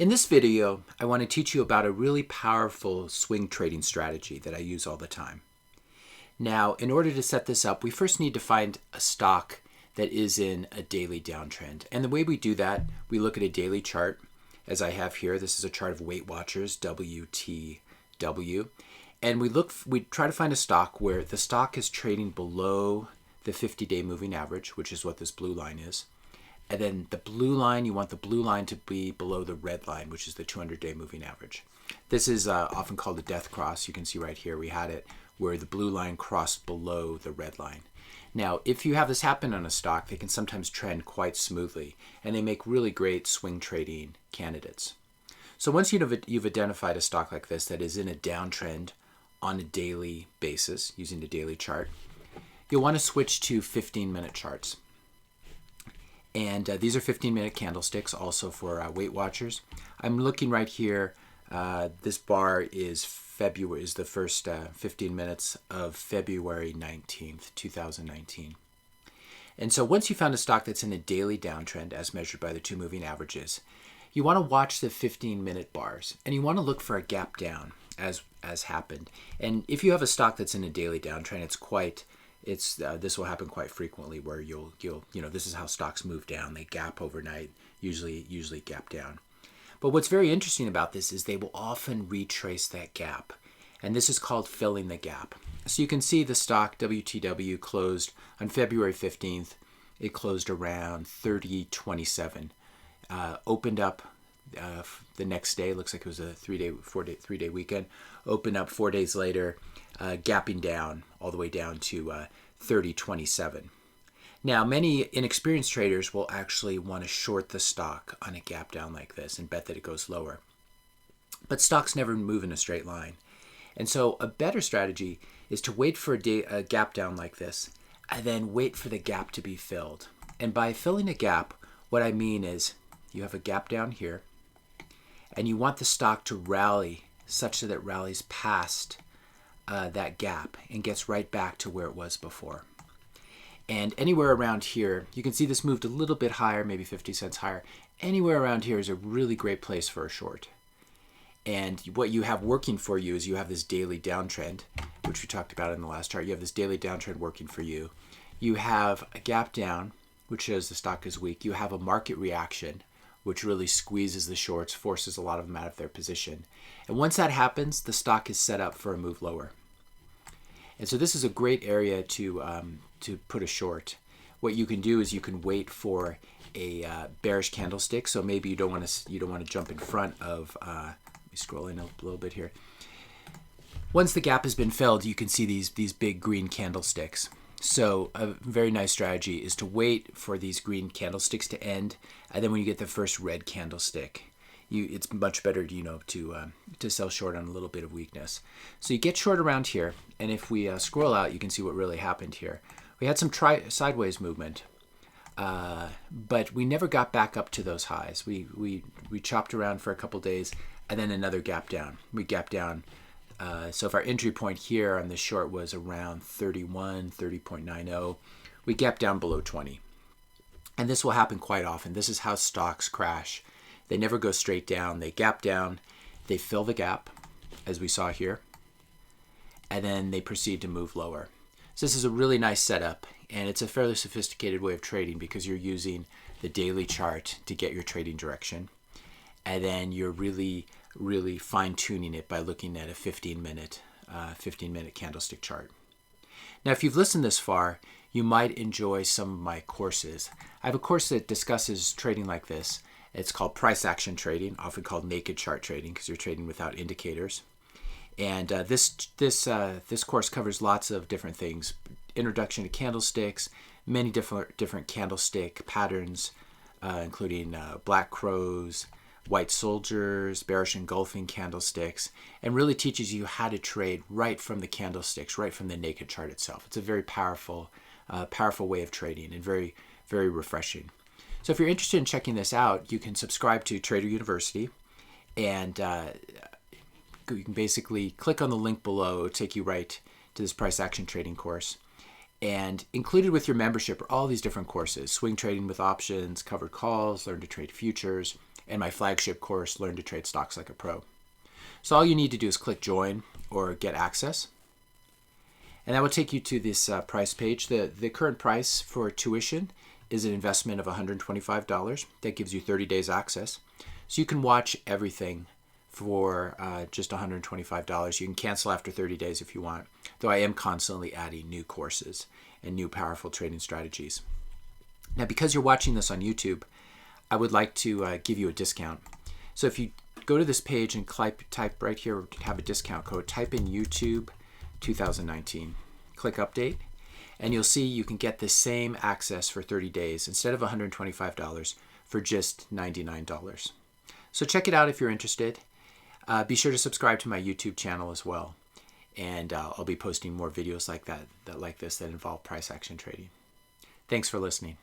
In this video, I want to teach you about a really powerful swing trading strategy that I use all the time. Now, in order to set this up, we first need to find a stock that is in a daily downtrend. And the way we do that, we look at a daily chart, as I have here. This is a chart of Weight Watchers, WTW. And we try to find a stock where the stock is trading below the 50-day moving average, which is what this blue line is. And then the blue line, you want the blue line to be below the red line, which is the 200-day moving average. This is often called a death cross. You can see right here we had it where the blue line crossed below the red line. Now, if you have this happen on a stock, they can sometimes trend quite smoothly, and they make really great swing trading candidates. So once you've identified a stock like this that is in a downtrend on a daily basis, using the daily chart, you'll want to switch to 15-minute charts. And these are 15-minute candlesticks, also for Weight Watchers. I'm looking right here. This bar is the first 15 minutes of February 19th, 2019. And so once you found a stock that's in a daily downtrend, as measured by the two moving averages, you want to watch the 15-minute bars, and you want to look for a gap down, as happened. And if you have a stock that's in a daily downtrend, this will happen quite frequently, where this is how stocks move down. They gap overnight, usually gap down. But what's very interesting about this is they will often retrace that gap, and this is called filling the gap. So you can see the stock WTW closed on February 15th. It closed around 30.27. Opened up the next day. Looks like it was a three-day weekend. Opened up 4 days later, gapping down all the way down to 30.27. Now, many inexperienced traders will actually want to short the stock on a gap down like this and bet that it goes lower. But stocks never move in a straight line. And so a better strategy is to wait for a gap down like this and then wait for the gap to be filled. And by filling a gap, what I mean is you have a gap down here, and you want the stock to rally such that it rallies past that gap and gets right back to where it was before. And anywhere around here, you can see this moved a little bit higher, maybe 50 cents higher. Anywhere around here is a really great place for a short. And what you have working for you is you have this daily downtrend, which we talked about in the last chart. You have this daily downtrend working for you. You have a gap down, which shows the stock is weak. You have a market reaction, which really squeezes the shorts, forces a lot of them out of their position. And once that happens, the stock is set up for a move lower. And so this is a great area to put a short. What you can do is you can wait for a bearish candlestick. So maybe you don't want to jump in front of. Let me scroll in a little bit here. Once the gap has been filled, you can see these big green candlesticks. So a very nice strategy is to wait for these green candlesticks to end, and then when you get the first red candlestick, it's much better to sell short on a little bit of weakness. So you get short around here, and if we scroll out, you can see what really happened here. We had some sideways movement, but we never got back up to those highs. We chopped around for a couple days, and then another gap down. We gapped down. So if our entry point here on this short was around 30.90, we gap down below 20. And this will happen quite often. This is how stocks crash. They never go straight down. They gap down, they fill the gap, as we saw here, and then they proceed to move lower. So this is a really nice setup, and it's a fairly sophisticated way of trading because you're using the daily chart to get your trading direction, and then you're really fine-tuning it by looking at a 15-minute candlestick chart. Now, if you've listened this far, you might enjoy some of my courses. I have a course that discusses trading like this. It's called price action trading, often called naked chart trading because you're trading without indicators. And this course covers lots of different things: introduction to candlesticks, many different candlestick patterns, including black crows, white soldiers, bearish engulfing candlesticks, and really teaches you how to trade right from the candlesticks, right from the naked chart itself. It's a very powerful way of trading and very, very refreshing. So if you're interested in checking this out, you can subscribe to Trader University, and you can basically click on the link below. It'll take you right to this price action trading course. And included with your membership are all these different courses: swing trading with options, covered calls, learn to trade futures, and my flagship course, Learn to Trade Stocks Like a Pro. So all you need to do is click join or get access. And that will take you to this price page. The current price for tuition is an investment of $125. That gives you 30 days access. So you can watch everything for just $125. You can cancel after 30 days if you want, though I am constantly adding new courses and new powerful trading strategies. Now, because you're watching this on YouTube, I would like to give you a discount. So if you go to this page and type right here, have a discount code, type in YouTube 2019, click update, and you'll see you can get the same access for 30 days instead of $125 for just $99. So check it out if you're interested. Be sure to subscribe to my YouTube channel as well, and I'll be posting more videos like this that involve price action trading. Thanks for listening.